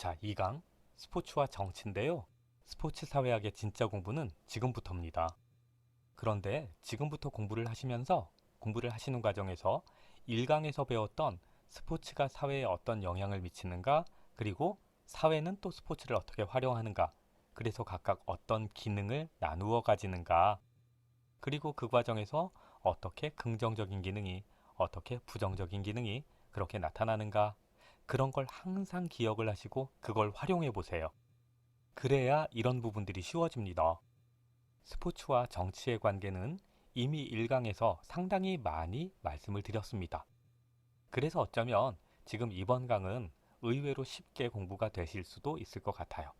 자, 2강 스포츠와 정치인데요. 스포츠 사회학의 진짜 공부는 지금부터입니다. 그런데 지금부터 공부를 하시는 과정에서 1강에서 배웠던 스포츠가 사회에 어떤 영향을 미치는가, 그리고 사회는 또 스포츠를 어떻게 활용하는가, 그래서 각각 어떤 기능을 나누어 가지는가, 그리고 그 과정에서 어떻게 긍정적인 기능이, 어떻게 부정적인 기능이 그렇게 나타나는가, 그런 걸 항상 기억을 하시고 그걸 활용해 보세요. 그래야 이런 부분들이 쉬워집니다. 스포츠와 정치의 관계는 이미 1강에서 상당히 많이 말씀을 드렸습니다. 그래서 어쩌면 지금 이번 강은 의외로 쉽게 공부가 되실 수도 있을 것 같아요.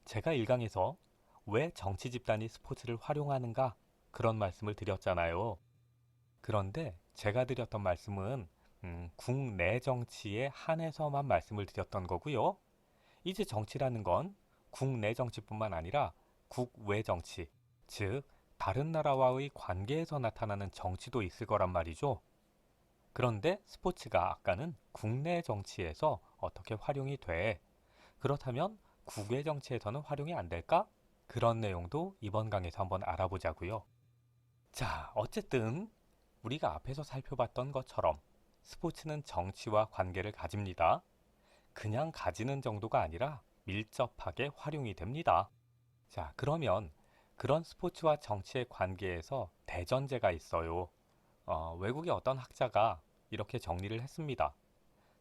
제가 1강에서 왜 정치 집단이 스포츠를 활용하는가 그런 말씀을 드렸잖아요. 그런데 제가 드렸던 말씀은 국내 정치에 한해서만 말씀을 드렸던 거고요. 이제 정치라는 건 국내 정치뿐만 아니라 국외 정치, 즉 다른 나라와의 관계에서 나타나는 정치도 있을 거란 말이죠. 그런데 스포츠가 아까는 국내 정치에서 어떻게 활용이 돼? 그렇다면 국외 정치에서는 활용이 안 될까? 그런 내용도 이번 강에서 한번 알아보자고요. 자, 어쨌든 우리가 앞에서 살펴봤던 것처럼 스포츠는 정치와 관계를 가집니다. 그냥 가지는 정도가 아니라 밀접하게 활용이 됩니다. 자, 그러면 그런 스포츠와 정치의 관계에서 대전제가 있어요. 외국의 어떤 학자가 이렇게 정리를 했습니다.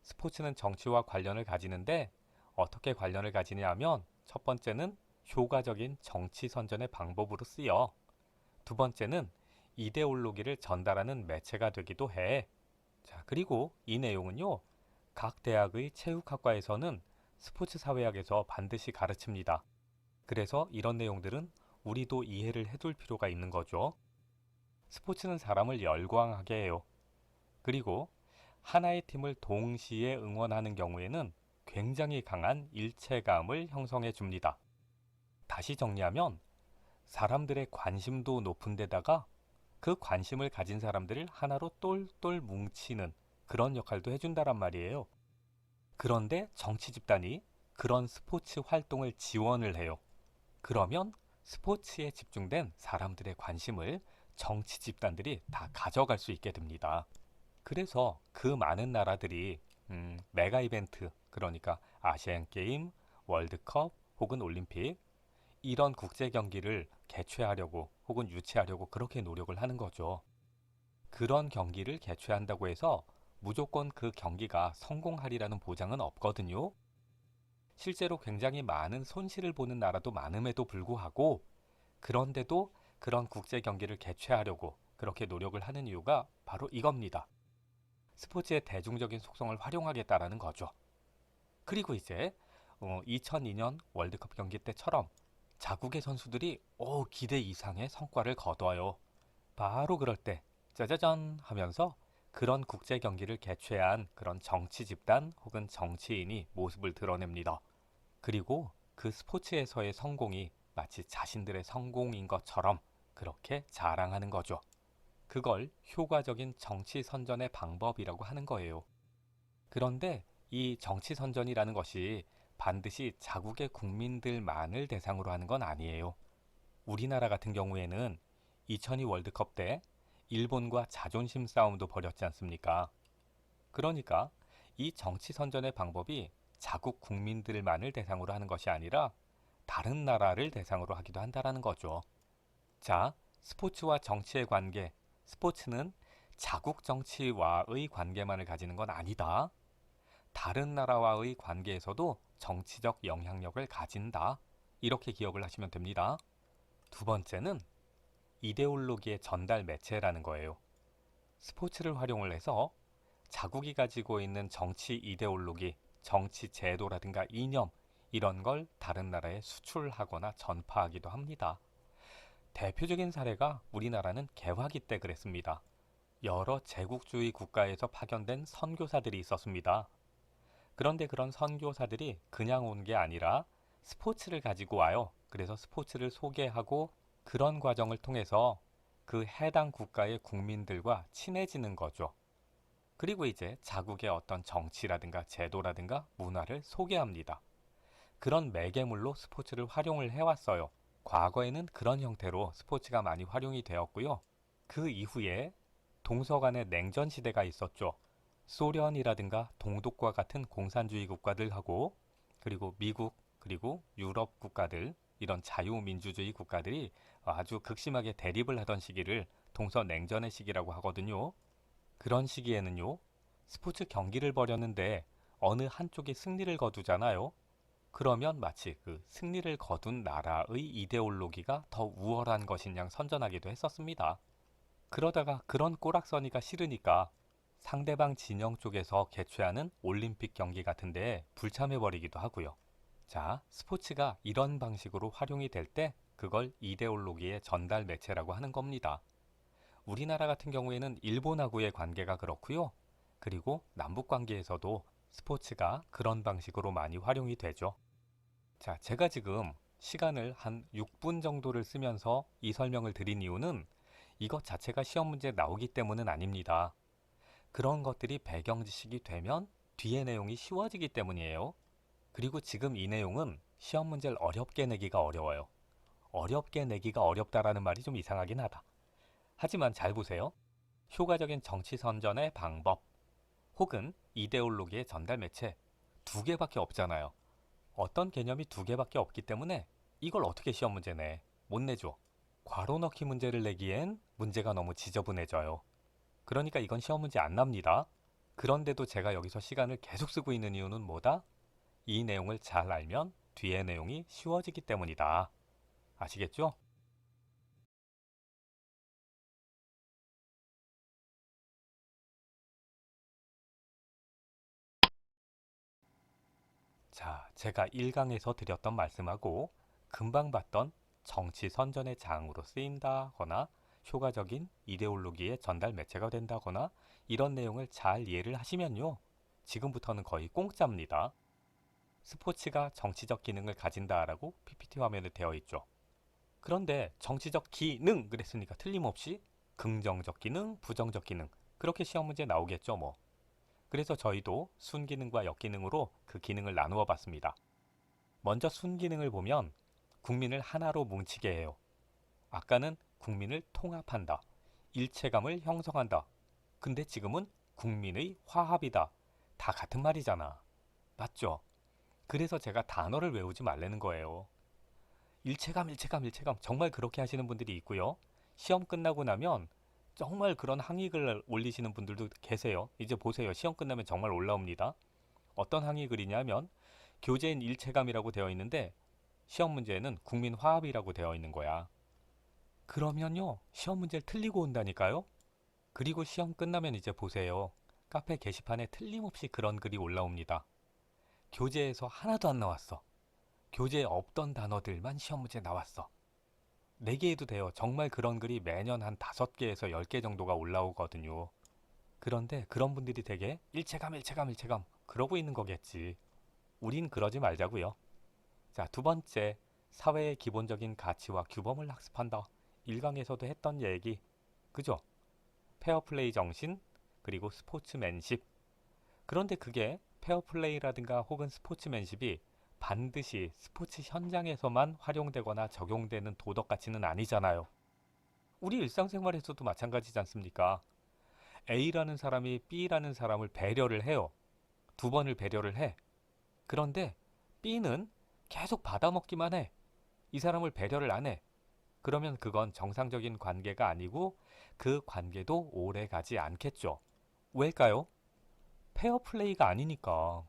스포츠는 정치와 관련을 가지는데 어떻게 관련을 가지냐 하면 첫 번째는 효과적인 정치 선전의 방법으로 쓰여. 두 번째는 이데올로기를 전달하는 매체가 되기도 해. 자, 그리고 이 내용은요, 각 대학의 체육학과에서는 스포츠 사회학에서 반드시 가르칩니다. 그래서 이런 내용들은 우리도 이해를 해둘 필요가 있는 거죠. 스포츠는 사람을 열광하게 해요. 그리고 하나의 팀을 동시에 응원하는 경우에는 굉장히 강한 일체감을 형성해 줍니다. 다시 정리하면 사람들의 관심도 높은 데다가 그 관심을 가진 사람들을 하나로 똘똘 뭉치는 그런 역할도 해준다란 말이에요. 그런데 정치 집단이 그런 스포츠 활동을 지원을 해요. 그러면 스포츠에 집중된 사람들의 관심을 정치 집단들이 다 가져갈 수 있게 됩니다. 그래서 그 많은 나라들이 메가 이벤트, 그러니까 아시안 게임, 월드컵 혹은 올림픽 이런 국제 경기를 개최하려고 혹은 유치하려고 그렇게 노력을 하는 거죠. 그런 경기를 개최한다고 해서 무조건 그 경기가 성공하리라는 보장은 없거든요. 실제로 굉장히 많은 손실을 보는 나라도 많음에도 불구하고 그런데도 그런 국제 경기를 개최하려고 그렇게 노력을 하는 이유가 바로 이겁니다. 스포츠의 대중적인 속성을 활용하겠다라는 거죠. 그리고 이제 2002년 월드컵 경기 때처럼 자국의 선수들이 기대 이상의 성과를 거둬요. 바로 그럴 때 짜자잔 하면서 그런 국제 경기를 개최한 그런 정치 집단 혹은 정치인이 모습을 드러냅니다. 그리고 그 스포츠에서의 성공이 마치 자신들의 성공인 것처럼 그렇게 자랑하는 거죠. 그걸 효과적인 정치 선전의 방법이라고 하는 거예요. 그런데 이 정치 선전이라는 것이 반드시 자국의 국민들만을 대상으로 하는 건 아니에요. 우리나라 같은 경우에는 2002 월드컵 때 일본과 자존심 싸움도 벌였지 않습니까? 그러니까 이 정치 선전의 방법이 자국 국민들만을 대상으로 하는 것이 아니라 다른 나라를 대상으로 하기도 한다라는 거죠. 자, 스포츠와 정치의 관계. 스포츠는 자국 정치와의 관계만을 가지는 건 아니다. 다른 나라와의 관계에서도 정치적 영향력을 가진다. 이렇게 기억을 하시면 됩니다. 두 번째는 이데올로기의 전달 매체라는 거예요. 스포츠를 활용을 해서 자국이 가지고 있는 정치 이데올로기, 정치 제도라든가 이념 이런 걸 다른 나라에 수출하거나 전파하기도 합니다. 대표적인 사례가 우리나라는 개화기 때 그랬습니다. 여러 제국주의 국가에서 파견된 선교사들이 있었습니다. 그런데 그런 선교사들이 그냥 온 게 아니라 스포츠를 가지고 와요. 그래서 스포츠를 소개하고 그런 과정을 통해서 그 해당 국가의 국민들과 친해지는 거죠. 그리고 이제 자국의 어떤 정치라든가 제도라든가 문화를 소개합니다. 그런 매개물로 스포츠를 활용을 해왔어요. 과거에는 그런 형태로 스포츠가 많이 활용이 되었고요. 그 이후에 동서간의 냉전 시대가 있었죠. 소련이라든가 동독과 같은 공산주의 국가들하고 그리고 미국 그리고 유럽 국가들 이런 자유민주주의 국가들이 아주 극심하게 대립을 하던 시기를 동서냉전의 시기라고 하거든요. 그런 시기에는요. 스포츠 경기를 벌였는데 어느 한쪽이 승리를 거두잖아요. 그러면 마치 그 승리를 거둔 나라의 이데올로기가 더 우월한 것인 양 선전하기도 했었습니다. 그러다가 그런 꼬락서니가 싫으니까 상대방 진영 쪽에서 개최하는 올림픽 경기 같은데 불참해버리기도 하고요. 자, 스포츠가 이런 방식으로 활용이 될 때 그걸 이데올로기의 전달 매체라고 하는 겁니다. 우리나라 같은 경우에는 일본하고의 관계가 그렇고요. 그리고 남북 관계에서도 스포츠가 그런 방식으로 많이 활용이 되죠. 자, 제가 지금 시간을 한 6분 정도를 쓰면서 이 설명을 드린 이유는 이것 자체가 시험 문제에 나오기 때문은 아닙니다. 그런 것들이 배경 지식이 되면 뒤의 내용이 쉬워지기 때문이에요. 그리고 지금 이 내용은 시험 문제를 어렵게 내기가 어려워요. 어렵게 내기가 어렵다라는 말이 좀 이상하긴 하다. 하지만 잘 보세요. 효과적인 정치 선전의 방법 혹은 이데올로기의 전달 매체 두 개밖에 없잖아요. 어떤 개념이 두 개밖에 없기 때문에 이걸 어떻게 시험 문제 내? 못 내죠. 괄호 넣기 문제를 내기엔 문제가 너무 지저분해져요. 그러니까 이건 시험 문제 안 납니다. 그런데도 제가 여기서 시간을 계속 쓰고 있는 이유는 뭐다? 이 내용을 잘 알면 뒤의 내용이 쉬워지기 때문이다. 아시겠죠? 자, 제가 1강에서 드렸던 말씀하고 금방 봤던 정치 선전의 장으로 쓰인다거나 효과적인 이데올로기의 전달 매체가 된다거나 이런 내용을 잘 이해를 하시면요. 지금부터는 거의 공짜입니다. 스포츠가 정치적 기능을 가진다라고 PPT 화면에 되어 있죠. 그런데 정치적 기능 그랬으니까 틀림없이 긍정적 기능, 부정적 기능 그렇게 시험 문제 나오겠죠, 뭐. 그래서 저희도 순기능과 역기능으로 그 기능을 나누어 봤습니다. 먼저 순기능을 보면 국민을 하나로 뭉치게 해요. 아까는 국민을 통합한다. 일체감을 형성한다. 근데 지금은 국민의 화합이다. 다 같은 말이잖아. 맞죠? 그래서 제가 단어를 외우지 말라는 거예요. 일체감, 일체감, 일체감. 정말 그렇게 하시는 분들이 있고요. 시험 끝나고 나면 정말 그런 항의글을 올리시는 분들도 계세요. 이제 보세요. 시험 끝나면 정말 올라옵니다. 어떤 항의글이냐면 교재엔 일체감이라고 되어 있는데 시험 문제에는 국민 화합이라고 되어 있는 거야. 그러면요. 시험 문제를 틀리고 온다니까요. 그리고 시험 끝나면 이제 보세요. 카페 게시판에 틀림없이 그런 글이 올라옵니다. 교재에서 하나도 안 나왔어. 교재에 없던 단어들만 시험 문제에 나왔어. 4개 해도 돼요. 정말 그런 글이 매년 한 5개에서 10개 정도가 올라오거든요. 그런데 그런 분들이 되게 일체감, 일체감, 일체감 그러고 있는 거겠지. 우린 그러지 말자고요. 자, 두 번째, 사회의 기본적인 가치와 규범을 학습한다. 1강에서도 했던 얘기. 그죠? 페어플레이 정신, 그리고 스포츠맨십. 그런데 그게 페어플레이라든가 혹은 스포츠맨십이 반드시 스포츠 현장에서만 활용되거나 적용되는 도덕 가치는 아니잖아요. 우리 일상생활에서도 마찬가지지 않습니까? A라는 사람이 B라는 사람을 배려를 해요. 2번을 배려를 해. 그런데 B는 계속 받아먹기만 해. 이 사람을 배려를 안 해. 그러면 그건 정상적인 관계가 아니고 그 관계도 오래 가지 않겠죠. 왜일까요? 페어플레이가 아니니까.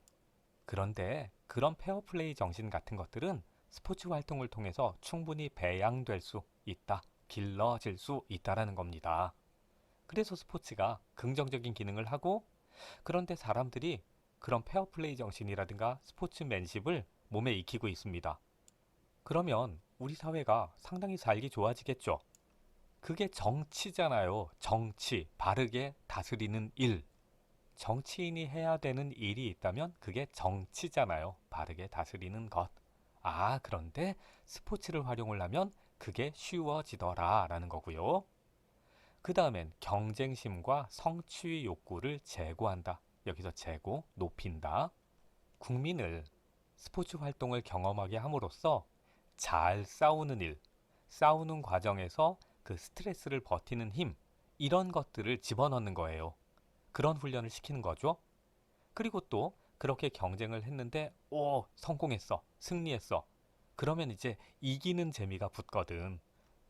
그런데 그런 페어플레이 정신 같은 것들은 스포츠 활동을 통해서 충분히 배양될 수 있다. 길러질 수 있다라는 겁니다. 그래서 스포츠가 긍정적인 기능을 하고 그런데 사람들이 그런 페어플레이 정신이라든가 스포츠맨십을 몸에 익히고 있습니다. 그러면 우리 사회가 상당히 살기 좋아지겠죠. 그게 정치잖아요. 정치, 바르게 다스리는 일. 정치인이 해야 되는 일이 있다면 그게 정치잖아요. 바르게 다스리는 것. 아, 그런데 스포츠를 활용을 하면 그게 쉬워지더라 라는 거고요. 그 다음엔 경쟁심과 성취 욕구를 제고한다. 여기서 제고, 높인다. 국민을 스포츠 활동을 경험하게 함으로써 잘 싸우는 일, 싸우는 과정에서 그 스트레스를 버티는 힘, 이런 것들을 집어넣는 거예요. 그런 훈련을 시키는 거죠. 그리고 또 그렇게 경쟁을 했는데, 오, 성공했어. 승리했어. 그러면 이제 이기는 재미가 붙거든.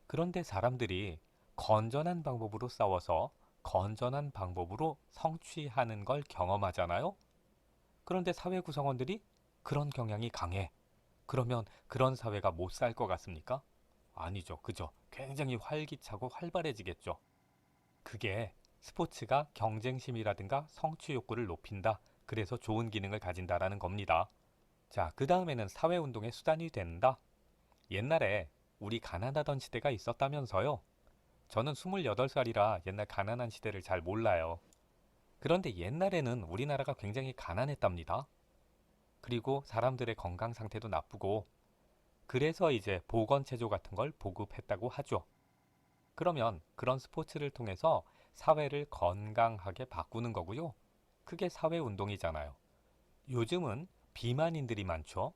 그런데 사람들이 건전한 방법으로 싸워서 건전한 방법으로 성취하는 걸 경험하잖아요. 그런데 사회 구성원들이 그런 경향이 강해. 그러면 그런 사회가 못 살 것 같습니까? 아니죠. 그죠? 굉장히 활기차고 활발해지겠죠. 그게 스포츠가 경쟁심이라든가 성취 욕구를 높인다. 그래서 좋은 기능을 가진다라는 겁니다. 자, 그 다음에는 사회운동의 수단이 된다. 옛날에 우리 가난하던 시대가 있었다면서요. 저는 28살이라 옛날 가난한 시대를 잘 몰라요. 그런데 옛날에는 우리나라가 굉장히 가난했답니다. 그리고 사람들의 건강 상태도 나쁘고, 그래서 이제 보건체조 같은 걸 보급했다고 하죠. 그러면 그런 스포츠를 통해서 사회를 건강하게 바꾸는 거고요. 그게 사회운동이잖아요. 요즘은 비만인들이 많죠.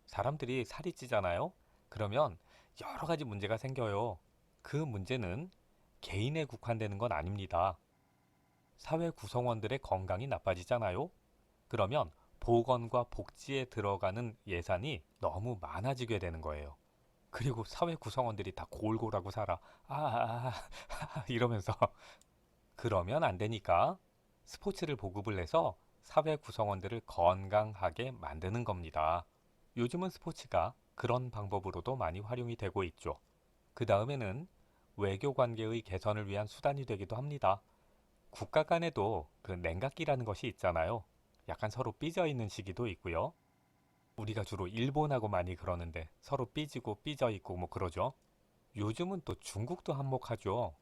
사람들이 살이 찌잖아요. 그러면 여러 가지 문제가 생겨요. 그 문제는 개인에 국한되는 건 아닙니다. 사회 구성원들의 건강이 나빠지잖아요. 그러면 보건과 복지에 들어가는 예산이 너무 많아지게 되는 거예요. 그리고 사회 구성원들이 다 골골하고 살아. 이러면서 그러면 안 되니까 스포츠를 보급을 해서 사회 구성원들을 건강하게 만드는 겁니다. 요즘은 스포츠가 그런 방법으로도 많이 활용이 되고 있죠. 그 다음에는 외교 관계의 개선을 위한 수단이 되기도 합니다. 국가 간에도 그 냉각기라는 것이 있잖아요. 약간 서로 삐져 있는 시기도 있고요. 우리가 주로 일본하고 많이 그러는데 서로 삐지고 삐져 있고 뭐 그러죠. 요즘은 또 중국도 한몫하죠.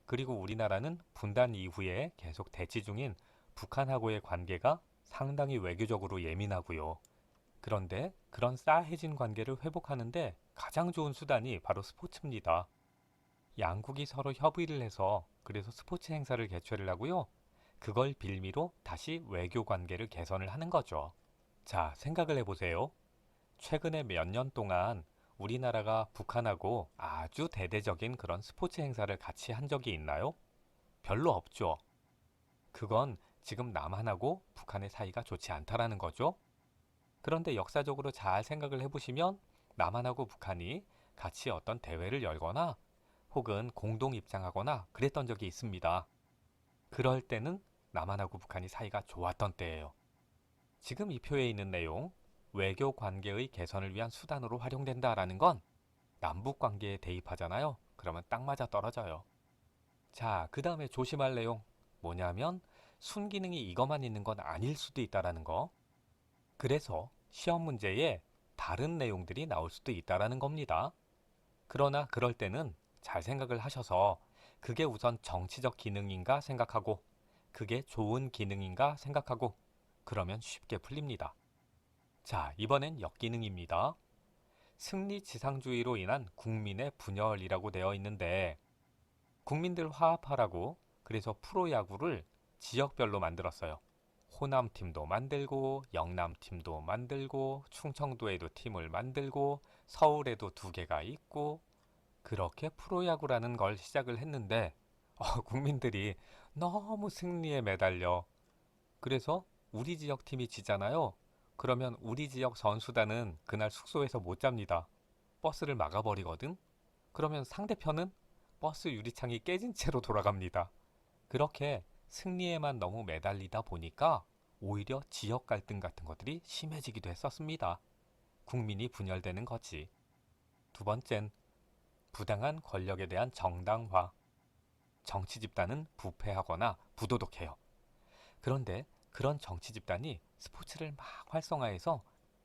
그리고 우리나라는 분단 이후에 계속 대치 중인 북한하고의 관계가 상당히 외교적으로 예민하고요. 그런데 그런 싸해진 관계를 회복하는데 가장 좋은 수단이 바로 스포츠입니다. 양국이 서로 협의를 해서 그래서 스포츠 행사를 개최를 하고요. 그걸 빌미로 다시 외교 관계를 개선을 하는 거죠. 자, 생각을 해보세요. 최근에 몇 년 동안 우리나라가 북한하고 아주 대대적인 그런 스포츠 행사를 같이 한 적이 있나요? 별로 없죠. 그건 지금 남한하고 북한의 사이가 좋지 않다라는 거죠. 그런데 역사적으로 잘 생각을 해보시면 남한하고 북한이 같이 어떤 대회를 열거나 혹은 공동 입장하거나 그랬던 적이 있습니다. 그럴 때는 남한하고 북한이 사이가 좋았던 때예요. 지금 이 표에 있는 내용, 외교 관계의 개선을 위한 수단으로 활용된다라는 건 남북 관계에 대입하잖아요. 그러면 딱 맞아 떨어져요. 자, 그 다음에 조심할 내용 뭐냐면 순기능이 이것만 있는 건 아닐 수도 있다라는 거. 그래서 시험 문제에 다른 내용들이 나올 수도 있다라는 겁니다. 그러나 그럴 때는 잘 생각을 하셔서 그게 우선 정치적 기능인가 생각하고 그게 좋은 기능인가 생각하고 그러면 쉽게 풀립니다. 자, 이번엔 역기능입니다. 승리지상주의로 인한 국민의 분열이라고 되어 있는데 국민들 화합하라고 그래서 프로야구를 지역별로 만들었어요. 호남팀도 만들고 영남팀도 만들고 충청도에도 팀을 만들고 서울에도 두 개가 있고 그렇게 프로야구라는 걸 시작을 했는데 국민들이 너무 승리에 매달려. 그래서 우리 지역 팀이 지잖아요. 그러면 우리 지역 선수단은 그날 숙소에서 못 잡니다. 버스를 막아버리거든. 그러면 상대편은 버스 유리창이 깨진 채로 돌아갑니다. 그렇게 승리에만 너무 매달리다 보니까 오히려 지역 갈등 같은 것들이 심해지기도 했었습니다. 국민이 분열되는 거지. 두 번째는 부당한 권력에 대한 정당화. 정치 집단은 부패하거나 부도덕해요. 그런데 그런 정치 집단이 스포츠를 막 활성화해서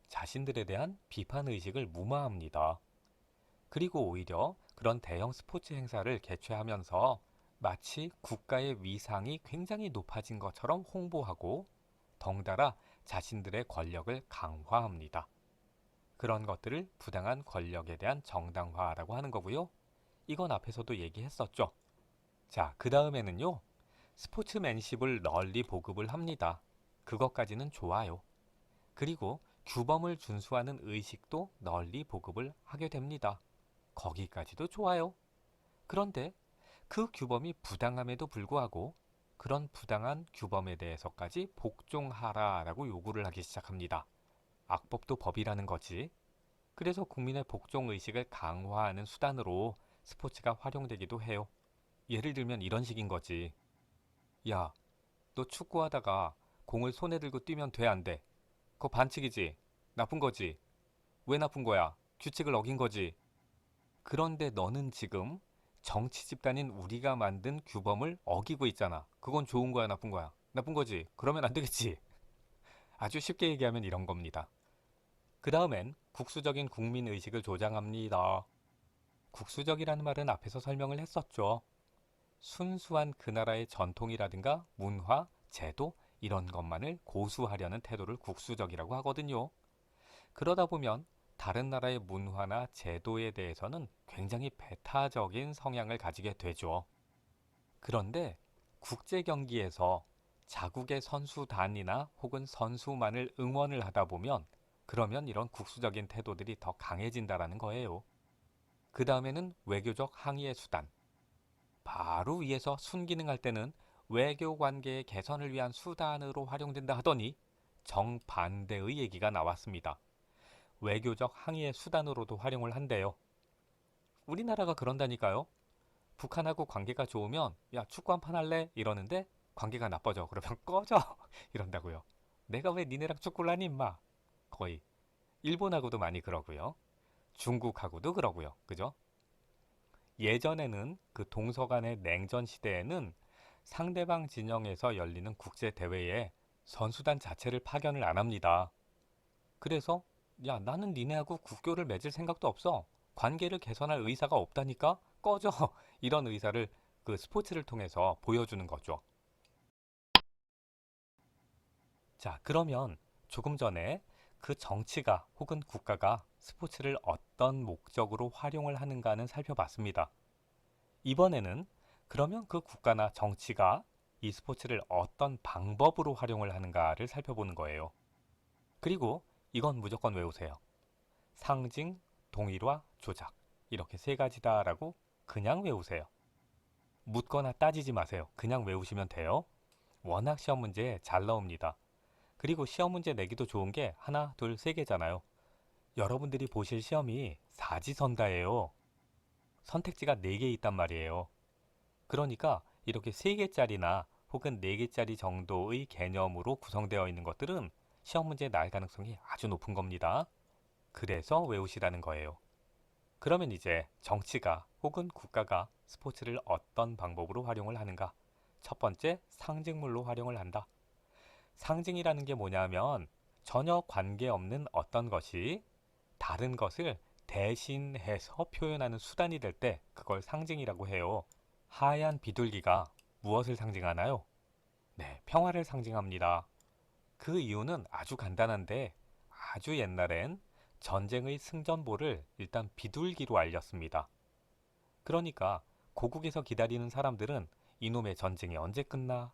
자신들에 대한 비판 의식을 무마합니다. 그리고 오히려 그런 대형 스포츠 행사를 개최하면서 마치 국가의 위상이 굉장히 높아진 것처럼 홍보하고 덩달아 자신들의 권력을 강화합니다. 그런 것들을 부당한 권력에 대한 정당화라고 하는 거고요. 이건 앞에서도 얘기했었죠. 자, 그 다음에는요. 스포츠맨십을 널리 보급을 합니다. 그것까지는 좋아요. 그리고 규범을 준수하는 의식도 널리 보급을 하게 됩니다. 거기까지도 좋아요. 그런데 그 규범이 부당함에도 불구하고 그런 부당한 규범에 대해서까지 복종하라라고 요구를 하기 시작합니다. 악법도 법이라는 거지. 그래서 국민의 복종 의식을 강화하는 수단으로 스포츠가 활용되기도 해요. 예를 들면 이런 식인 거지. 야, 너 축구하다가 공을 손에 들고 뛰면 돼, 안 돼? 그거 반칙이지. 나쁜 거지. 왜 나쁜 거야? 규칙을 어긴 거지. 그런데 너는 지금 정치 집단인 우리가 만든 규범을 어기고 있잖아. 그건 좋은 거야, 나쁜 거야? 나쁜 거지. 그러면 안 되겠지. 아주 쉽게 얘기하면 이런 겁니다. 그 다음엔 국수적인 국민 의식을 조장합니다. 국수적이라는 말은 앞에서 설명을 했었죠. 순수한 그 나라의 전통이라든가 문화, 제도 이런 것만을 고수하려는 태도를 국수적이라고 하거든요. 그러다 보면 다른 나라의 문화나 제도에 대해서는 굉장히 배타적인 성향을 가지게 되죠. 그런데 국제 경기에서 자국의 선수단이나 혹은 선수만을 응원을 하다 보면 그러면 이런 국수적인 태도들이 더 강해진다라는 거예요. 그 다음에는 외교적 항의의 수단. 바로 위에서 순기능할 때는 외교 관계의 개선을 위한 수단으로 활용된다 하더니 정반대의 얘기가 나왔습니다. 외교적 항의의 수단으로도 활용을 한대요. 우리나라가 그런다니까요. 북한하고 관계가 좋으면 야 축구 한 판 할래? 이러는데 관계가 나빠져. 그러면 꺼져! 이런다고요. 내가 왜 니네랑 축구를 하니 임마. 거의. 일본하고도 많이 그러고요. 중국하고도 그러고요. 그죠? 예전에는 그 동서간의 냉전 시대에는 상대방 진영에서 열리는 국제 대회에 선수단 자체를 파견을 안 합니다. 그래서 야 나는 니네하고 국교를 맺을 생각도 없어. 관계를 개선할 의사가 없다니까 꺼져. 이런 의사를 그 스포츠를 통해서 보여주는 거죠. 자, 그러면 조금 전에 그 정치가 혹은 국가가 스포츠를 어떤 목적으로 활용을 하는가는 살펴봤습니다. 이번에는 그러면 그 국가나 정치가 이 스포츠를 어떤 방법으로 활용을 하는가를 살펴보는 거예요. 그리고 이건 무조건 외우세요. 상징, 동일화, 조작. 이렇게 세 가지다라고 그냥 외우세요. 묻거나 따지지 마세요. 그냥 외우시면 돼요. 워낙 시험 문제 잘 나옵니다. 그리고 시험 문제 내기도 좋은 게 하나, 둘, 세 개잖아요. 여러분들이 보실 시험이 사지선다예요. 선택지가 4개 있단 말이에요. 그러니까 이렇게 3개짜리나 혹은 4개짜리 정도의 개념으로 구성되어 있는 것들은 시험 문제에 나올 가능성이 아주 높은 겁니다. 그래서 외우시라는 거예요. 그러면 이제 정치가 혹은 국가가 스포츠를 어떤 방법으로 활용을 하는가? 첫 번째, 상징물로 활용을 한다. 상징이라는 게 뭐냐면 전혀 관계없는 어떤 것이 다른 것을 대신해서 표현하는 수단이 될 때 그걸 상징이라고 해요. 하얀 비둘기가 무엇을 상징하나요? 네, 평화를 상징합니다. 그 이유는 아주 간단한데 아주 옛날엔 전쟁의 승전보를 일단 비둘기로 알렸습니다. 그러니까 고국에서 기다리는 사람들은 이놈의 전쟁이 언제 끝나?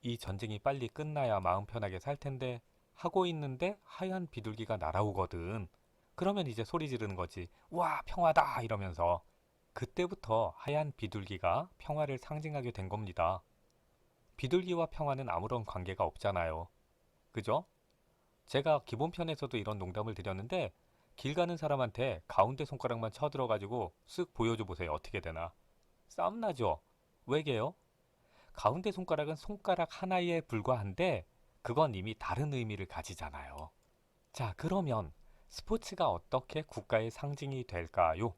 이 전쟁이 빨리 끝나야 마음 편하게 살 텐데 하고 있는데 하얀 비둘기가 날아오거든. 그러면 이제 소리 지르는 거지. 와, 평화다! 이러면서. 그때부터 하얀 비둘기가 평화를 상징하게 된 겁니다. 비둘기와 평화는 아무런 관계가 없잖아요. 그죠? 제가 기본편에서도 이런 농담을 드렸는데 길 가는 사람한테 가운데 손가락만 쳐들어가지고 쓱 보여줘 보세요. 어떻게 되나? 싸움 나죠? 왜게요? 가운데 손가락은 손가락 하나에 불과한데 그건 이미 다른 의미를 가지잖아요. 자, 그러면 스포츠가 어떻게 국가의 상징이 될까요?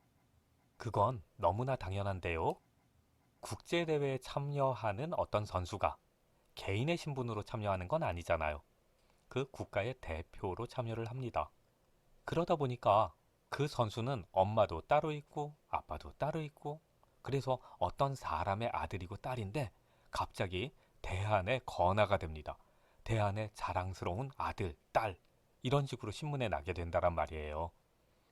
그건 너무나 당연한데요. 국제대회에 참여하는 어떤 선수가 개인의 신분으로 참여하는 건 아니잖아요. 그 국가의 대표로 참여를 합니다. 그러다 보니까 그 선수는 엄마도 따로 있고 아빠도 따로 있고 그래서 어떤 사람의 아들이고 딸인데 갑자기 대한의 건아가 됩니다. 대한의 자랑스러운 아들, 딸 이런 식으로 신문에 나게 된다란 말이에요.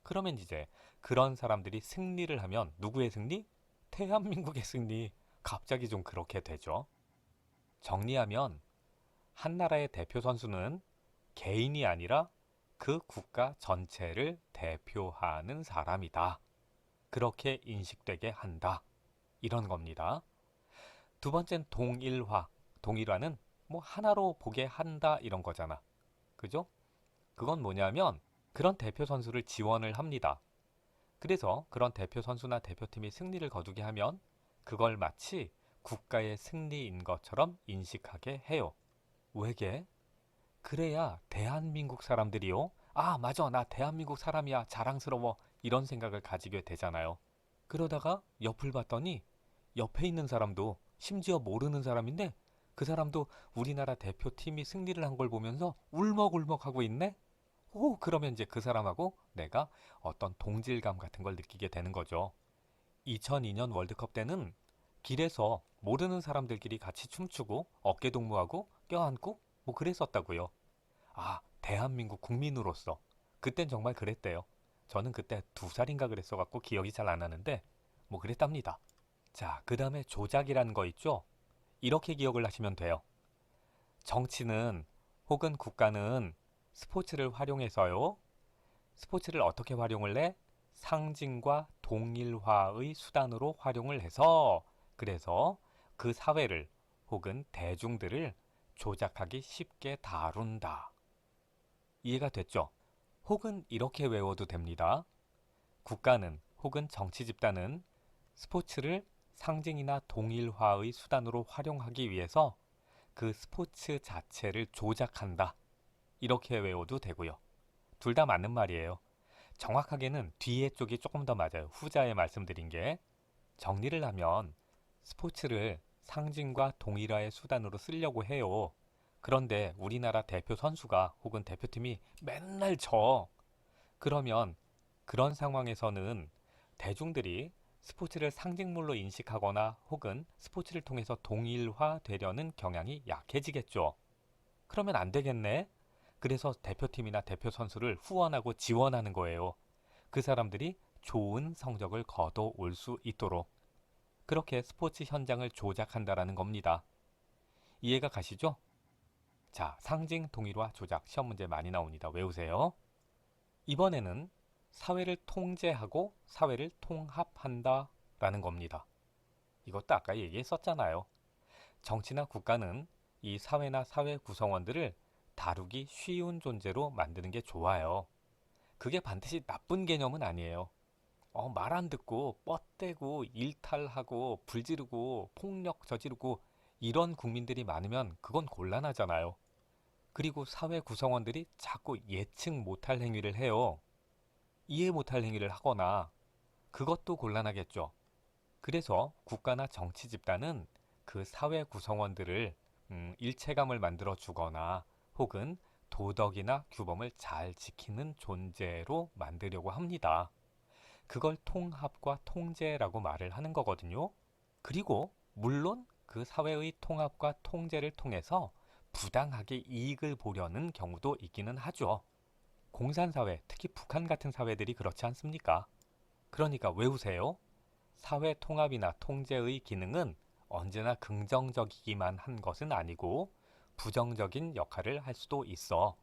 그러면 이제 그런 사람들이 승리를 하면 누구의 승리? 대한민국의 승리. 갑자기 좀 그렇게 되죠. 정리하면 한 나라의 대표 선수는 개인이 아니라 그 국가 전체를 대표하는 사람이다. 그렇게 인식되게 한다. 이런 겁니다. 두 번째는 동일화. 동일화는 뭐 하나로 보게 한다 이런 거잖아. 그죠? 그건 뭐냐면 그런 대표 선수를 지원을 합니다. 그래서 그런 대표 선수나 대표팀이 승리를 거두게 하면 그걸 마치 국가의 승리인 것처럼 인식하게 해요. 왜게? 그래야 대한민국 사람들이요. 아, 맞아. 나 대한민국 사람이야. 자랑스러워. 이런 생각을 가지게 되잖아요. 그러다가 옆을 봤더니 옆에 있는 사람도 심지어 모르는 사람인데 그 사람도 우리나라 대표팀이 승리를 한 걸 보면서 울먹울먹 하고 있네? 오, 그러면 이제 그 사람하고 내가 어떤 동질감 같은 걸 느끼게 되는 거죠. 2002년 월드컵 때는 길에서 모르는 사람들끼리 같이 춤추고 어깨동무하고 껴안고 뭐 그랬었다고요. 아, 대한민국 국민으로서. 그땐 정말 그랬대요. 저는 그때 2살인가 그랬어갖고 기억이 잘 안 나는데 뭐 그랬답니다. 자, 그 다음에 조작이라는 거 있죠? 이렇게 기억을 하시면 돼요. 정치는 혹은 국가는 스포츠를 활용해서요. 스포츠를 어떻게 활용을 해? 상징과 동일화의 수단으로 활용을 해서 그래서 그 사회를 혹은 대중들을 조작하기 쉽게 다룬다. 이해가 됐죠? 혹은 이렇게 외워도 됩니다. 국가는 혹은 정치 집단은 스포츠를 상징이나 동일화의 수단으로 활용하기 위해서 그 스포츠 자체를 조작한다. 이렇게 외워도 되고요. 둘 다 맞는 말이에요. 정확하게는 뒤에 쪽이 조금 더 맞아요. 후자에 말씀드린 게. 정리를 하면 스포츠를 상징과 동일화의 수단으로 쓰려고 해요. 그런데 우리나라 대표 선수가 혹은 대표팀이 맨날 져. 그러면 그런 상황에서는 대중들이 스포츠를 상징물로 인식하거나 혹은 스포츠를 통해서 동일화되려는 경향이 약해지겠죠. 그러면 안 되겠네. 그래서 대표팀이나 대표 선수를 후원하고 지원하는 거예요. 그 사람들이 좋은 성적을 거둬올 수 있도록. 그렇게 스포츠 현장을 조작한다라는 겁니다. 이해가 가시죠? 자, 상징 동일화 조작 시험 문제 많이 나옵니다. 외우세요. 이번에는 사회를 통제하고 사회를 통합한다 라는 겁니다. 이것도 아까 얘기했었잖아요. 정치나 국가는 이 사회나 사회 구성원들을 다루기 쉬운 존재로 만드는 게 좋아요. 그게 반드시 나쁜 개념은 아니에요. 말 안 듣고 뻗대고 일탈하고 불지르고 폭력 저지르고 이런 국민들이 많으면 그건 곤란하잖아요. 그리고 사회 구성원들이 자꾸 예측 못할 행위를 해요. 이해 못할 행위를 하거나 그것도 곤란하겠죠. 그래서 국가나 정치 집단은 그 사회 구성원들을 일체감을 만들어 주거나 혹은 도덕이나 규범을 잘 지키는 존재로 만들려고 합니다. 그걸 통합과 통제라고 말을 하는 거거든요. 그리고 물론 그 사회의 통합과 통제를 통해서 부당하게 이익을 보려는 경우도 있기는 하죠. 공산사회, 특히 북한 같은 사회들이 그렇지 않습니까? 그러니까 외우세요. 사회 통합이나 통제의 기능은 언제나 긍정적이기만 한 것은 아니고 부정적인 역할을 할 수도 있어.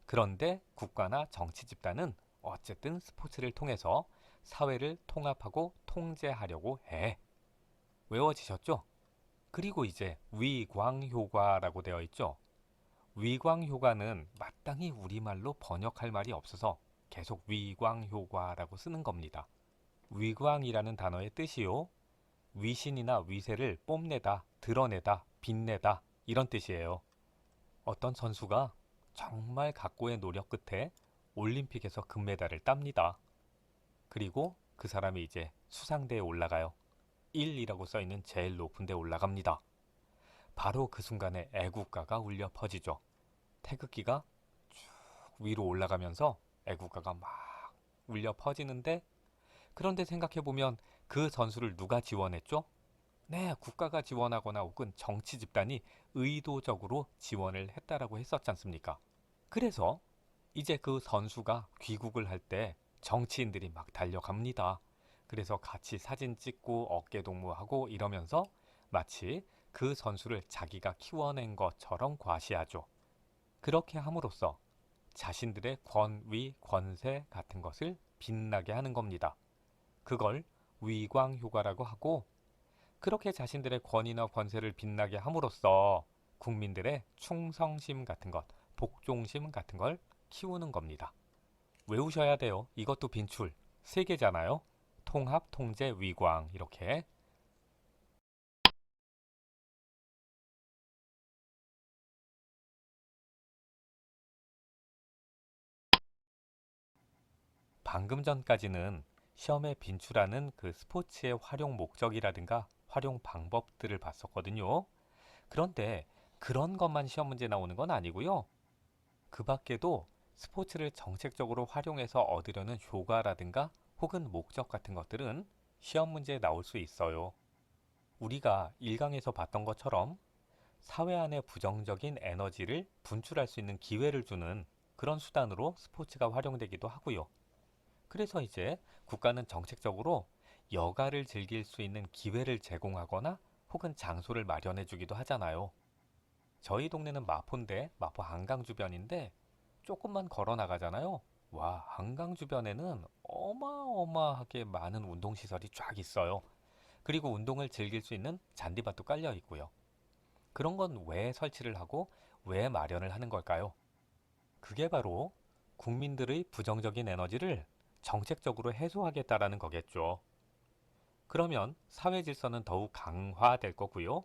그런데 국가나 정치 집단은 어쨌든 스포츠를 통해서 사회를 통합하고 통제하려고 해. 외워지셨죠? 그리고 이제 위광효과라고 되어 있죠. 위광효과는 마땅히 우리말로 번역할 말이 없어서 계속 위광효과라고 쓰는 겁니다. 위광이라는 단어의 뜻이요. 위신이나 위세를 뽐내다, 드러내다, 빛내다 이런 뜻이에요. 어떤 선수가 정말 각고의 노력 끝에 올림픽에서 금메달을 땁니다. 그리고 그 사람이 이제 수상대에 올라가요. 1이라고 써있는 제일 높은 데 올라갑니다. 바로 그 순간에 애국가가 울려 퍼지죠. 태극기가 쭉 위로 올라가면서 애국가가 막 울려 퍼지는데 그런데 생각해보면 그 선수를 누가 지원했죠? 네, 국가가 지원하거나 혹은 정치 집단이 의도적으로 지원을 했다라고 했었지 않습니까? 그래서 이제 그 선수가 귀국을 할 때 정치인들이 막 달려갑니다. 그래서 같이 사진 찍고 어깨 동무하고 이러면서 마치 그 선수를 자기가 키워낸 것처럼 과시하죠. 그렇게 함으로써 자신들의 권위, 권세 같은 것을 빛나게 하는 겁니다. 그걸 위광 효과라고 하고 그렇게 자신들의 권위나 권세를 빛나게 함으로써 국민들의 충성심 같은 것, 복종심 같은 걸 키우는 겁니다. 외우셔야 돼요. 이것도 빈출. 세 개잖아요. 통합, 통제, 위광 이렇게. 방금 전까지는 시험에 빈출하는 그 스포츠의 활용 목적이라든가 활용 방법들을 봤었거든요. 그런데 그런 것만 시험 문제 나오는 건 아니고요. 그 밖에도 스포츠를 정책적으로 활용해서 얻으려는 효과라든가 혹은 목적 같은 것들은 시험 문제에 나올 수 있어요. 우리가 1강에서 봤던 것처럼 사회 안에 부정적인 에너지를 분출할 수 있는 기회를 주는 그런 수단으로 스포츠가 활용되기도 하고요. 그래서 이제 국가는 정책적으로 여가를 즐길 수 있는 기회를 제공하거나 혹은 장소를 마련해 주기도 하잖아요. 저희 동네는 마포인데, 마포 한강 주변인데 조금만 걸어 나가잖아요. 와, 한강 주변에는 어마어마하게 많은 운동시설이 쫙 있어요. 그리고 운동을 즐길 수 있는 잔디밭도 깔려 있고요. 그런 건 왜 설치를 하고 왜 마련을 하는 걸까요? 그게 바로 국민들의 부정적인 에너지를 정책적으로 해소하겠다라는 거겠죠. 그러면 사회 질서는 더욱 강화될 거고요.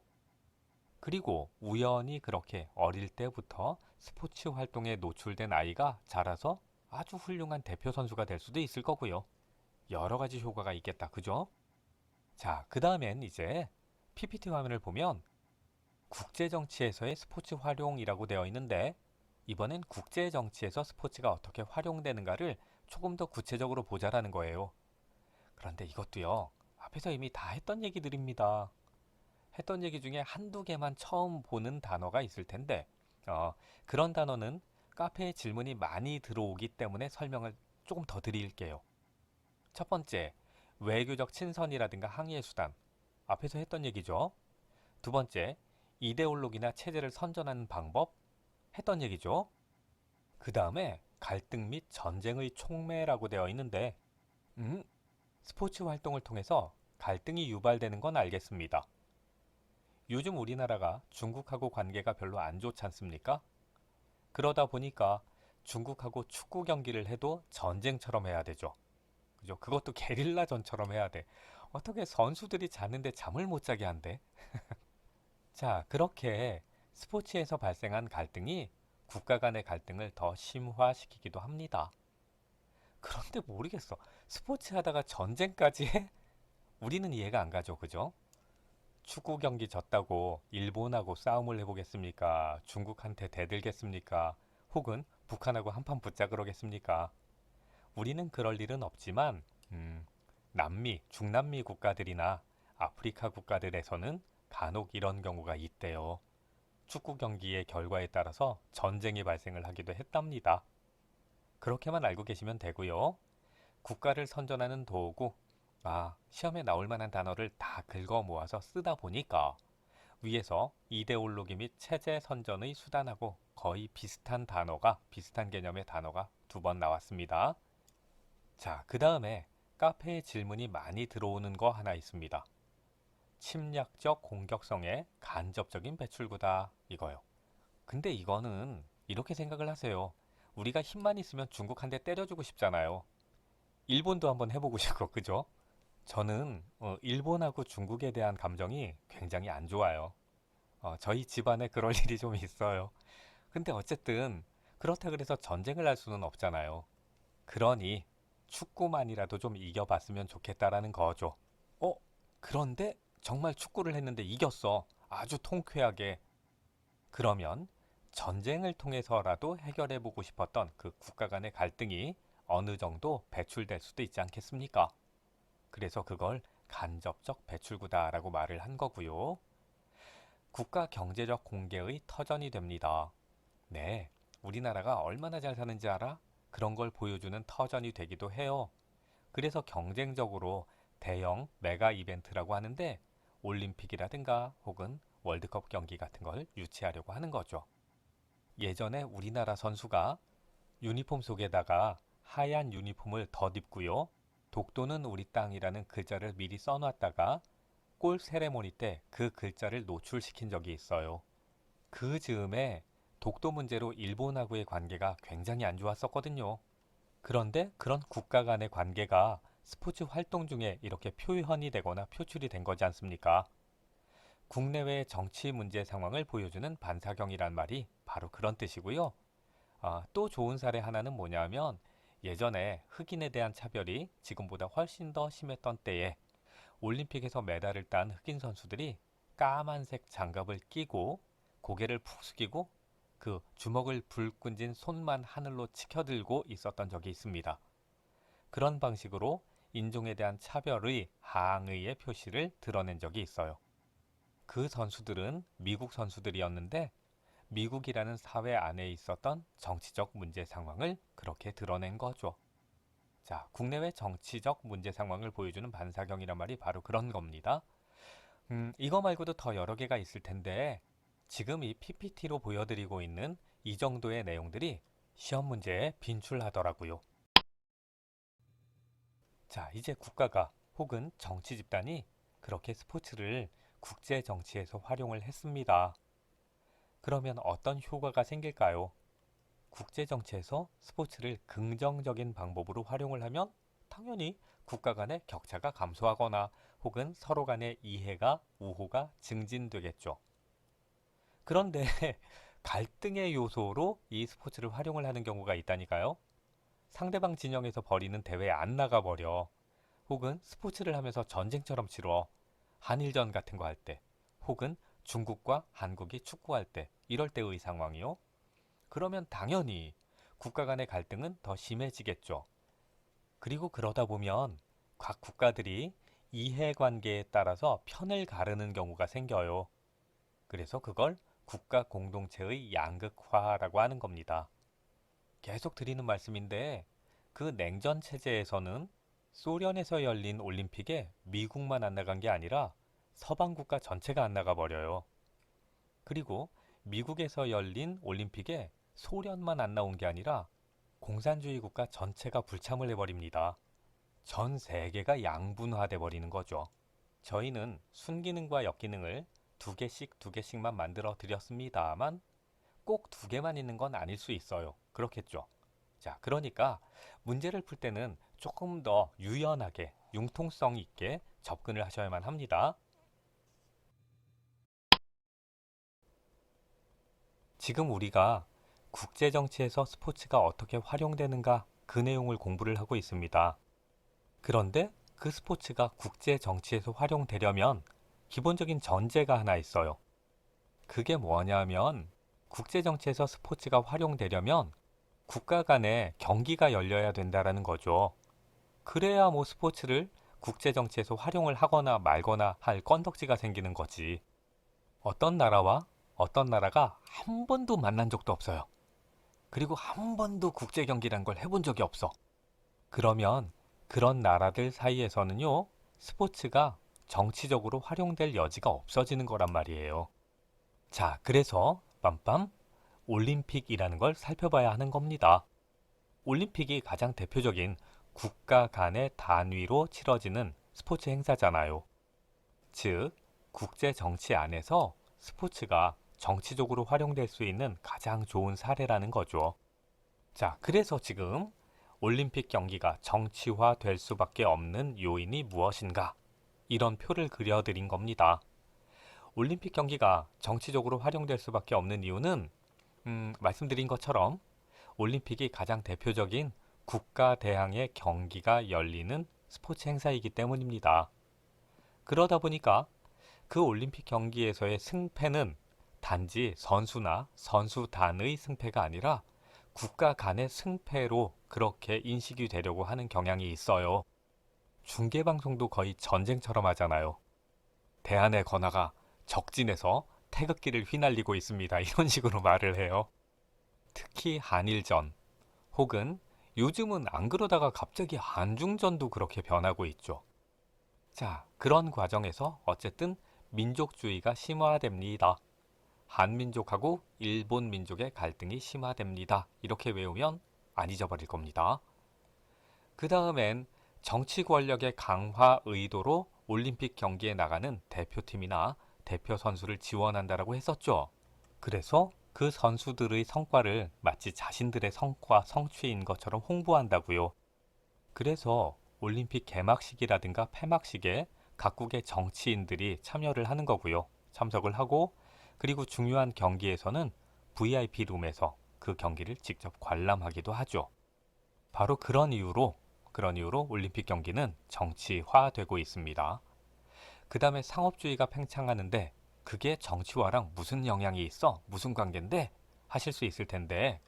그리고 우연히 그렇게 어릴 때부터 스포츠 활동에 노출된 아이가 자라서 아주 훌륭한 대표 선수가 될 수도 있을 거고요. 여러 가지 효과가 있겠다. 그죠? 자, 그 다음엔 이제 PPT 화면을 보면 국제 정치에서의 스포츠 활용이라고 되어 있는데 이번엔 국제 정치에서 스포츠가 어떻게 활용되는가를 조금 더 구체적으로 보자라는 거예요. 그런데 이것도요. 앞에서 이미 다 했던 얘기들입니다. 했던 얘기 중에 한두 개만 처음 보는 단어가 있을 텐데 그런 단어는 카페에 질문이 많이 들어오기 때문에 설명을 조금 더 드릴게요. 첫 번째, 외교적 친선이라든가 항의의 수단. 앞에서 했던 얘기죠. 두 번째, 이데올로기나 체제를 선전하는 방법. 했던 얘기죠. 그 다음에 갈등 및 전쟁의 촉매라고 되어 있는데 음, 스포츠 활동을 통해서 갈등이 유발되는 건 알겠습니다. 요즘 우리나라가 중국하고 관계가 별로 안 좋지 않습니까? 그러다 보니까 중국하고 축구 경기를 해도 전쟁처럼 해야 되죠. 그죠? 그것도 게릴라전처럼 해야 돼. 어떻게 선수들이 자는데 잠을 못 자게 한대? 자, 그렇게 스포츠에서 발생한 갈등이 국가 간의 갈등을 더 심화시키기도 합니다. 그런데 모르겠어. 스포츠 하다가 전쟁까지 해? 우리는 이해가 안 가죠. 그죠? 축구 경기 졌다고 일본하고 싸움을 해보겠습니까? 중국한테 대들겠습니까? 혹은 북한하고 한판 붙자 그러겠습니까? 우리는 그럴 일은 없지만, 남미, 중남미 국가들이나 아프리카 국가들에서는 간혹 이런 경우가 있대요. 축구 경기의 결과에 따라서 전쟁이 발생을 하기도 했답니다. 그렇게만 알고 계시면 되고요. 국가를 선전하는 도구, 시험에 나올 만한 단어를 다 긁어 모아서 쓰다 보니까 위에서 이데올로기 및 체제 선전의 수단하고 거의 비슷한 개념의 단어가 두 번 나왔습니다. 자, 그 다음에 카페에 질문이 많이 들어오는 거 하나 있습니다. 침략적 공격성의 간접적인 배출구다. 이거요. 근데 이거는 이렇게 생각을 하세요. 우리가 힘만 있으면 중국 한 대 때려주고 싶잖아요. 일본도 한번 해보고 싶고, 그죠? 저는 일본하고 중국에 대한 감정이 굉장히 안 좋아요. 저희 집안에 그럴 일이 좀 있어요. 근데 어쨌든 그렇다 그래서 전쟁을 할 수는 없잖아요. 그러니 축구만이라도 좀 이겨봤으면 좋겠다라는 거죠. 어? 그런데 정말 축구를 했는데 이겼어. 아주 통쾌하게. 그러면 전쟁을 통해서라도 해결해보고 싶었던 그 국가 간의 갈등이 어느 정도 배출될 수도 있지 않겠습니까? 그래서 그걸 간접적 배출구다라고 말을 한 거고요. 국가 경제적 공개의 터전이 됩니다. 네, 우리나라가 얼마나 잘 사는지 알아? 그런 걸 보여주는 터전이 되기도 해요. 그래서 경쟁적으로 대형 메가 이벤트라고 하는데 올림픽이라든가 혹은 월드컵 경기 같은 걸 유치하려고 하는 거죠. 예전에 우리나라 선수가 유니폼 속에다가 하얀 유니폼을 덧입고요. 독도는 우리 땅이라는 글자를 미리 써놨다가 골 세레모니 때 그 글자를 노출시킨 적이 있어요. 그 즈음에 독도 문제로 일본하고의 관계가 굉장히 안 좋았었거든요. 그런데 그런 국가 간의 관계가 스포츠 활동 중에 이렇게 표현이 되거나 표출이 된 거지 않습니까? 국내외 정치 문제 상황을 보여주는 반사경이란 말이 바로 그런 뜻이고요. 또 좋은 사례 하나는 뭐냐면 예전에 흑인에 대한 차별이 지금보다 훨씬 더 심했던 때에 올림픽에서 메달을 딴 흑인 선수들이 까만색 장갑을 끼고 고개를 푹 숙이고 그 주먹을 불끈진 손만 하늘로 치켜들고 있었던 적이 있습니다. 그런 방식으로 인종에 대한 차별의 항의의 표시를 드러낸 적이 있어요. 그 선수들은 미국 선수들이었는데 미국이라는 사회 안에 있었던 정치적 문제 상황을 그렇게 드러낸 거죠. 자, 국내외 정치적 문제 상황을 보여주는 반사경이란 말이 바로 그런 겁니다. 이거 말고도 더 여러 개가 있을 텐데 지금 이 PPT로 보여드리고 있는 이 정도의 내용들이 시험 문제에 빈출하더라고요. 자, 이제 국가가 혹은 정치 집단이 그렇게 스포츠를 국제 정치에서 활용을 했습니다. 그러면 어떤 효과가 생길까요? 국제 정치에서 스포츠를 긍정적인 방법으로 활용을 하면 당연히 국가 간의 격차가 감소하거나 혹은 서로 간의 이해가 우호가 증진되겠죠. 그런데 갈등의 요소로 이 스포츠를 활용을 하는 경우가 있다니까요. 상대방 진영에서 벌이는 대회에 안 나가버려. 혹은 스포츠를 하면서 전쟁처럼 치러. 한일전 같은 거 할 때. 혹은 중국과 한국이 축구할 때. 이럴 때의 상황이요. 그러면 당연히 국가 간의 갈등은 더 심해지겠죠. 그리고 그러다 보면 각 국가들이 이해관계에 따라서 편을 가르는 경우가 생겨요. 그래서 그걸 국가 공동체의 양극화라고 하는 겁니다. 계속 드리는 말씀인데 그 냉전 체제에서는 소련에서 열린 올림픽에 미국만 안 나간 게 아니라 서방 국가 전체가 안 나가 버려요. 그리고 미국에서 열린 올림픽에 소련만 안 나온 게 아니라 공산주의 국가 전체가 불참을 해버립니다. 전 세계가 양분화돼 버리는 거죠. 저희는 순기능과 역기능을 두 개씩만 만들어 드렸습니다만 꼭 두 개만 있는 건 아닐 수 있어요. 그렇겠죠. 자, 그러니까 문제를 풀 때는 조금 더 유연하게, 융통성 있게 접근을 하셔야만 합니다. 지금 우리가 국제정치에서 스포츠가 어떻게 활용되는가 그 내용을 공부를 하고 있습니다. 그런데 그 스포츠가 국제정치에서 활용되려면 기본적인 전제가 하나 있어요. 그게 뭐냐면 국제정치에서 스포츠가 활용되려면 국가 간에 경기가 열려야 된다라는 거죠. 그래야 뭐 스포츠를 국제정치에서 활용을 하거나 말거나 할 건덕지가 생기는 거지. 어떤 나라와 어떤 나라가 한 번도 만난 적도 없어요. 그리고 한 번도 국제 경기란 걸 해본 적이 없어. 그러면 그런 나라들 사이에서는요, 스포츠가 정치적으로 활용될 여지가 없어지는 거란 말이에요. 자, 그래서 빰빰 올림픽이라는 걸 살펴봐야 하는 겁니다. 올림픽이 가장 대표적인 국가 간의 단위로 치러지는 스포츠 행사잖아요. 즉, 국제 정치 안에서 스포츠가 정치적으로 활용될 수 있는 가장 좋은 사례라는 거죠. 자, 그래서 지금 올림픽 경기가 정치화 될 수밖에 없는 요인이 무엇인가? 이런 표를 그려드린 겁니다. 올림픽 경기가 정치적으로 활용될 수밖에 없는 이유는 말씀드린 것처럼 올림픽이 가장 대표적인 국가 대항의 경기가 열리는 스포츠 행사이기 때문입니다. 그러다 보니까 그 올림픽 경기에서의 승패는 단지 선수나 선수단의 승패가 아니라 국가 간의 승패로 그렇게 인식이 되려고 하는 경향이 있어요. 중계방송도 거의 전쟁처럼 하잖아요. 대한의 건화가 적진에서 태극기를 휘날리고 있습니다. 이런 식으로 말을 해요. 특히 한일전 혹은 요즘은 안 그러다가 갑자기 한중전도 그렇게 변하고 있죠. 자, 그런 과정에서 어쨌든 민족주의가 심화됩니다. 한민족하고 일본 민족의 갈등이 심화됩니다. 이렇게 외우면 안 잊어버릴 겁니다. 그 다음엔 정치 권력의 강화 의도로 올림픽 경기에 나가는 대표팀이나 대표 선수를 지원한다라고 했었죠. 그래서 그 선수들의 성과를 마치 자신들의 성과, 성취인 것처럼 홍보한다고요. 그래서 올림픽 개막식이라든가 폐막식에 각국의 정치인들이 참여를 하는 거고요. 참석을 하고 그리고 중요한 경기에서는 VIP 룸에서 그 경기를 직접 관람하기도 하죠. 바로 그런 이유로 올림픽 경기는 정치화되고 있습니다. 그 다음에 상업주의가 팽창하는데 그게 정치화랑 무슨 영향이 있어? 무슨 관계인데? 하실 수 있을 텐데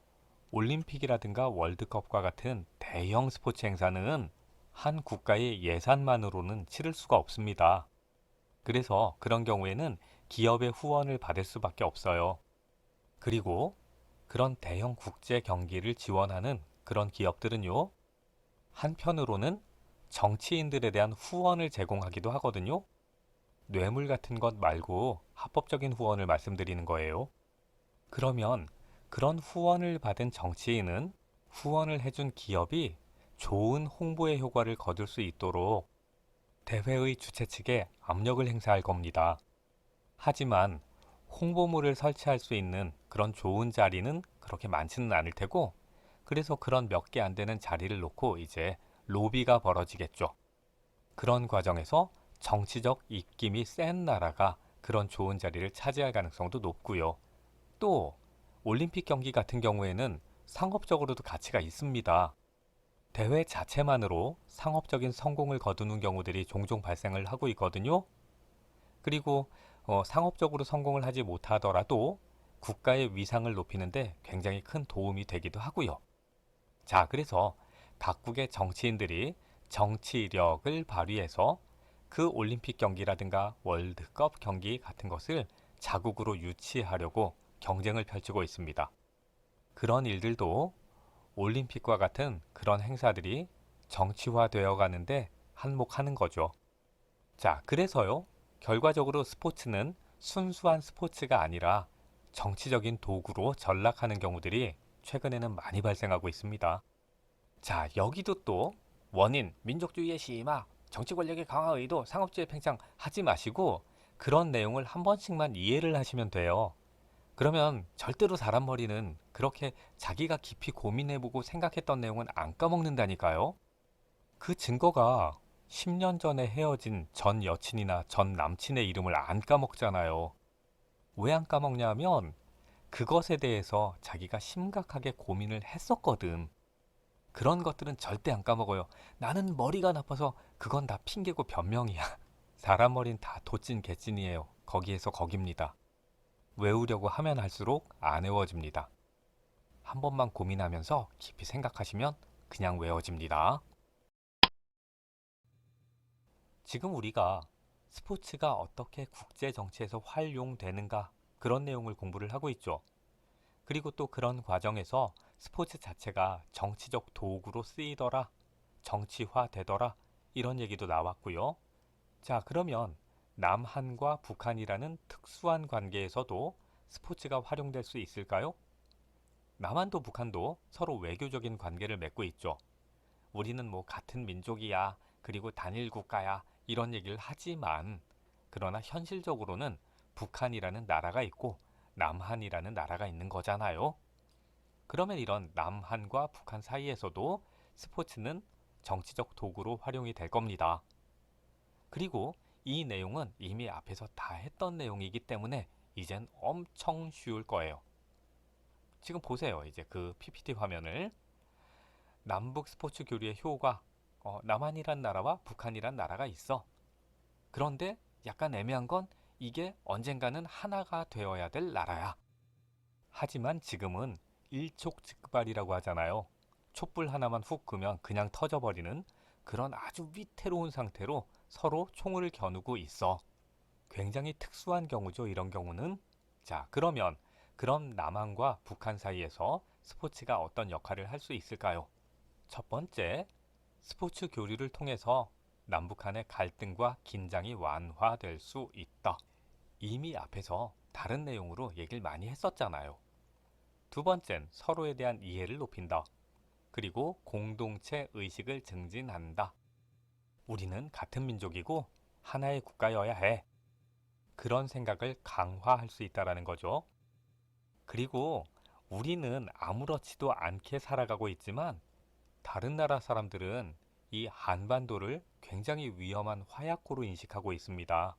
올림픽이라든가 월드컵과 같은 대형 스포츠 행사는 한 국가의 예산만으로는 치를 수가 없습니다. 그래서 그런 경우에는 기업의 후원을 받을 수밖에 없어요. 그리고 그런 대형 국제 경기를 지원하는 그런 기업들은요, 한편으로는 정치인들에 대한 후원을 제공하기도 하거든요. 뇌물 같은 것 말고 합법적인 후원을 말씀드리는 거예요. 그러면 그런 후원을 받은 정치인은 후원을 해준 기업이 좋은 홍보의 효과를 거둘 수 있도록 대회의 주최 측에 압력을 행사할 겁니다. 하지만 홍보물을 설치할 수 있는 그런 좋은 자리는 그렇게 많지는 않을 테고, 그래서 그런 몇 개 안 되는 자리를 놓고 이제 로비가 벌어지겠죠. 그런 과정에서 정치적 입김이 센 나라가 그런 좋은 자리를 차지할 가능성도 높고요. 또 올림픽 경기 같은 경우에는 상업적으로도 가치가 있습니다. 대회 자체만으로 상업적인 성공을 거두는 경우들이 종종 발생을 하고 있거든요. 그리고 상업적으로 성공을 하지 못하더라도 국가의 위상을 높이는데 굉장히 큰 도움이 되기도 하고요. 자, 그래서 각국의 정치인들이 정치력을 발휘해서 그 올림픽 경기라든가 월드컵 경기 같은 것을 자국으로 유치하려고 경쟁을 펼치고 있습니다. 그런 일들도 올림픽과 같은 그런 행사들이 정치화되어 가는데 한몫하는 거죠. 자, 그래서요. 결과적으로 스포츠는 순수한 스포츠가 아니라 정치적인 도구로 전락하는 경우들이 최근에는 많이 발생하고 있습니다. 자, 여기도 또 원인, 민족주의의 심화, 정치 권력의 강화 의도, 상업주의 팽창 하지 마시고 그런 내용을 한 번씩만 이해를 하시면 돼요. 그러면 절대로 사람 머리는 그렇게 자기가 깊이 고민해보고 생각했던 내용은 안 까먹는다니까요. 그 증거가 10년 전에 헤어진 전 여친이나 전 남친의 이름을 안 까먹잖아요. 왜 안 까먹냐 하면 그것에 대해서 자기가 심각하게 고민을 했었거든. 그런 것들은 절대 안 까먹어요. 나는 머리가 나빠서 그건 다 핑계고 변명이야. 사람 머리는 다 도찐 개찐이에요. 거기에서 거깁니다. 외우려고 하면 할수록 안 외워집니다. 한 번만 고민하면서 깊이 생각하시면 그냥 외워집니다. 지금 우리가 스포츠가 어떻게 국제 정치에서 활용되는가 그런 내용을 공부를 하고 있죠. 그리고 또 그런 과정에서 스포츠 자체가 정치적 도구로 쓰이더라, 정치화 되더라 이런 얘기도 나왔고요. 자, 그러면 남한과 북한이라는 특수한 관계에서도 스포츠가 활용될 수 있을까요? 남한도 북한도 서로 외교적인 관계를 맺고 있죠. 우리는 뭐 같은 민족이야, 그리고 단일 국가야, 이런 얘기를 하지만, 그러나 현실적으로는 북한이라는 나라가 있고, 남한이라는 나라가 있는 거잖아요. 그러면 이런 남한과 북한 사이에서도 스포츠는 정치적 도구로 활용이 될 겁니다. 그리고 이 내용은 이미 앞에서 다 했던 내용이기 때문에 이젠 엄청 쉬울 거예요. 지금 보세요. 이제 그 PPT 화면을. 남북 스포츠 교류의 효과, 남한이란 나라와 북한이란 나라가 있어. 그런데 약간 애매한 건 이게 언젠가는 하나가 되어야 될 나라야. 하지만 지금은 일촉즉발이라고 하잖아요. 촛불 하나만 훅 끄면 그냥 터져버리는 그런 아주 위태로운 상태로 서로 총을 겨누고 있어. 굉장히 특수한 경우죠, 이런 경우는. 자, 그러면 그럼 남한과 북한 사이에서 스포츠가 어떤 역할을 할 수 있을까요? 첫 번째, 스포츠 교류를 통해서 남북한의 갈등과 긴장이 완화될 수 있다. 이미 앞에서 다른 내용으로 얘기를 많이 했었잖아요. 두 번째는 서로에 대한 이해를 높인다. 그리고 공동체 의식을 증진한다. 우리는 같은 민족이고 하나의 국가여야 해. 그런 생각을 강화할 수 있다라는 거죠. 그리고 우리는 아무렇지도 않게 살아가고 있지만 다른 나라 사람들은 이 한반도를 굉장히 위험한 화약고로 인식하고 있습니다.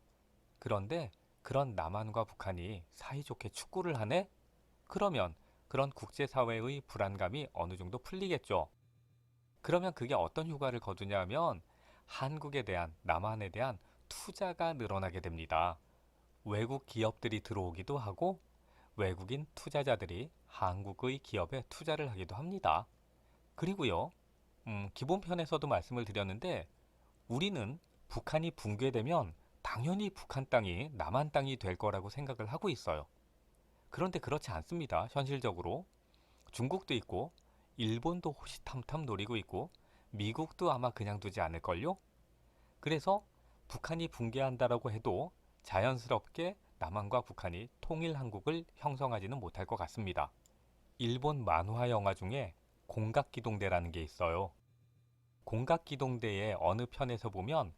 그런데 그런 남한과 북한이 사이좋게 축구를 하네? 그러면 그런 국제사회의 불안감이 어느 정도 풀리겠죠. 그러면 그게 어떤 효과를 거두냐면 한국에 대한, 남한에 대한 투자가 늘어나게 됩니다. 외국 기업들이 들어오기도 하고 외국인 투자자들이 한국의 기업에 투자를 하기도 합니다. 그리고요, 기본편에서도 말씀을 드렸는데 우리는 북한이 붕괴되면 당연히 북한 땅이 남한 땅이 될 거라고 생각을 하고 있어요. 그런데 그렇지 않습니다. 현실적으로. 중국도 있고 일본도 호시탐탐 노리고 있고 미국도 아마 그냥 두지 않을걸요? 그래서 북한이 붕괴한다라고 해도 자연스럽게 남한과 북한이 통일 한국을 형성하지는 못할 것 같습니다. 일본 만화 영화 중에 공각기동대라는 게 있어요. 공각기동대의 어느 편에서 보면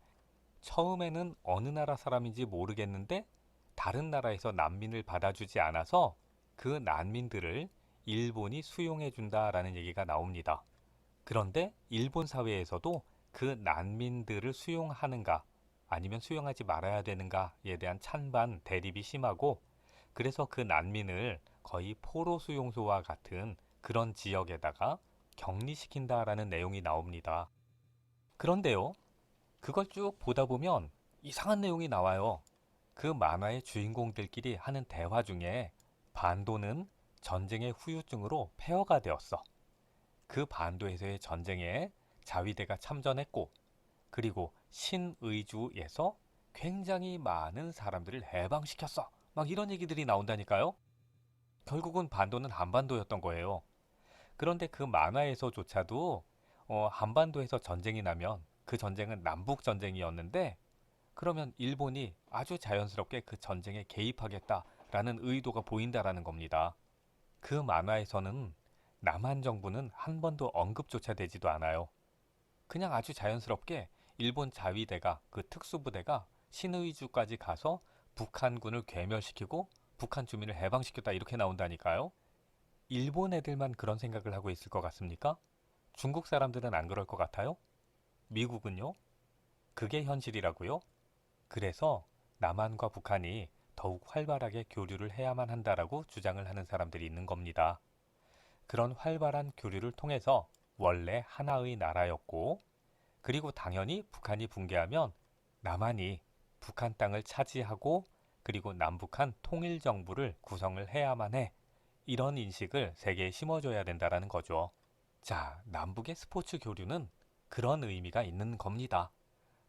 처음에는 어느 나라 사람인지 모르겠는데 다른 나라에서 난민을 받아주지 않아서 그 난민들을 일본이 수용해 준다라는 얘기가 나옵니다. 그런데 일본 사회에서도 그 난민들을 수용하는가 아니면 수용하지 말아야 되는가에 대한 찬반 대립이 심하고 그래서 그 난민을 거의 포로 수용소와 같은 그런 지역에다가 격리시킨다라는 내용이 나옵니다. 그런데요, 그걸 쭉 보다 보면 이상한 내용이 나와요. 그 만화의 주인공들끼리 하는 대화 중에 반도는 전쟁의 후유증으로 폐허가 되었어. 그 반도에서의 전쟁에 자위대가 참전했고, 그리고 신의주에서 굉장히 많은 사람들을 해방시켰어. 막 이런 얘기들이 나온다니까요. 결국은 반도는 한반도였던 거예요. 그런데 그 만화에서조차도 한반도에서 전쟁이 나면 그 전쟁은 남북 전쟁이었는데 그러면 일본이 아주 자연스럽게 그 전쟁에 개입하겠다라는 의도가 보인다라는 겁니다. 그 만화에서는 남한 정부는 한 번도 언급조차 되지도 않아요. 그냥 아주 자연스럽게 일본 자위대가 그 특수부대가 신의주까지 가서 북한군을 괴멸시키고 북한 주민을 해방시켰다 이렇게 나온다니까요. 일본 애들만 그런 생각을 하고 있을 것 같습니까? 중국 사람들은 안 그럴 것 같아요? 미국은요? 그게 현실이라고요? 그래서 남한과 북한이 더욱 활발하게 교류를 해야만 한다라고 주장을 하는 사람들이 있는 겁니다. 그런 활발한 교류를 통해서 원래 하나의 나라였고, 그리고 당연히 북한이 붕괴하면 남한이 북한 땅을 차지하고, 그리고 남북한 통일정부를 구성을 해야만 해. 이런 인식을 세계에 심어줘야 된다라는 거죠. 자, 남북의 스포츠 교류는 그런 의미가 있는 겁니다.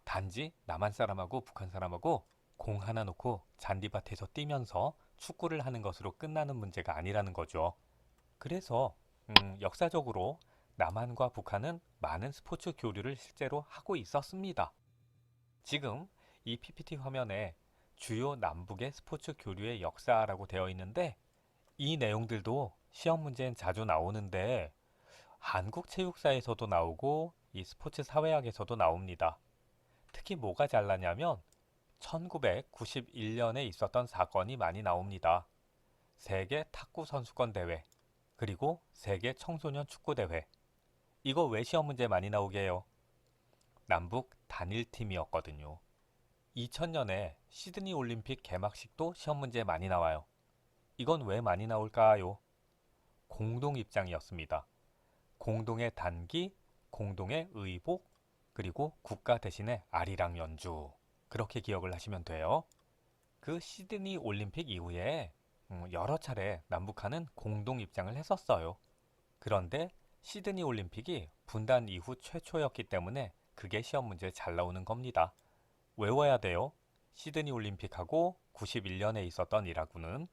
단지 남한 사람하고 북한 사람하고 공 하나 놓고 잔디밭에서 뛰면서 축구를 하는 것으로 끝나는 문제가 아니라는 거죠. 그래서 역사적으로 남한과 북한은 많은 스포츠 교류를 실제로 하고 있었습니다. 지금 이 PPT 화면에 주요 남북의 스포츠 교류의 역사라고 되어 있는데 이 내용들도 시험 문제엔 자주 나오는데 한국 체육사에서도 나오고 이 스포츠 사회학에서도 나옵니다. 특히 뭐가 잘나냐면 1991년에 있었던 사건이 많이 나옵니다. 세계 탁구 선수권 대회, 그리고 세계 청소년 축구 대회. 이거 왜 시험 문제 많이 나오게 해요? 남북 단일팀이었거든요. 2000년에 시드니 올림픽 개막식도 시험 문제 많이 나와요. 이건 왜 많이 나올까요? 공동 입장이었습니다. 공동의 단기, 공동의 의복, 그리고 국가 대신에 아리랑 연주. 그렇게 기억을 하시면 돼요. 그 시드니 올림픽 이후에 여러 차례 남북한은 공동 입장을 했었어요. 그런데 시드니 올림픽이 분단 이후 최초였기 때문에 그게 시험 문제에 잘 나오는 겁니다. 외워야 돼요. 시드니 올림픽하고 91년에 있었던 이라고는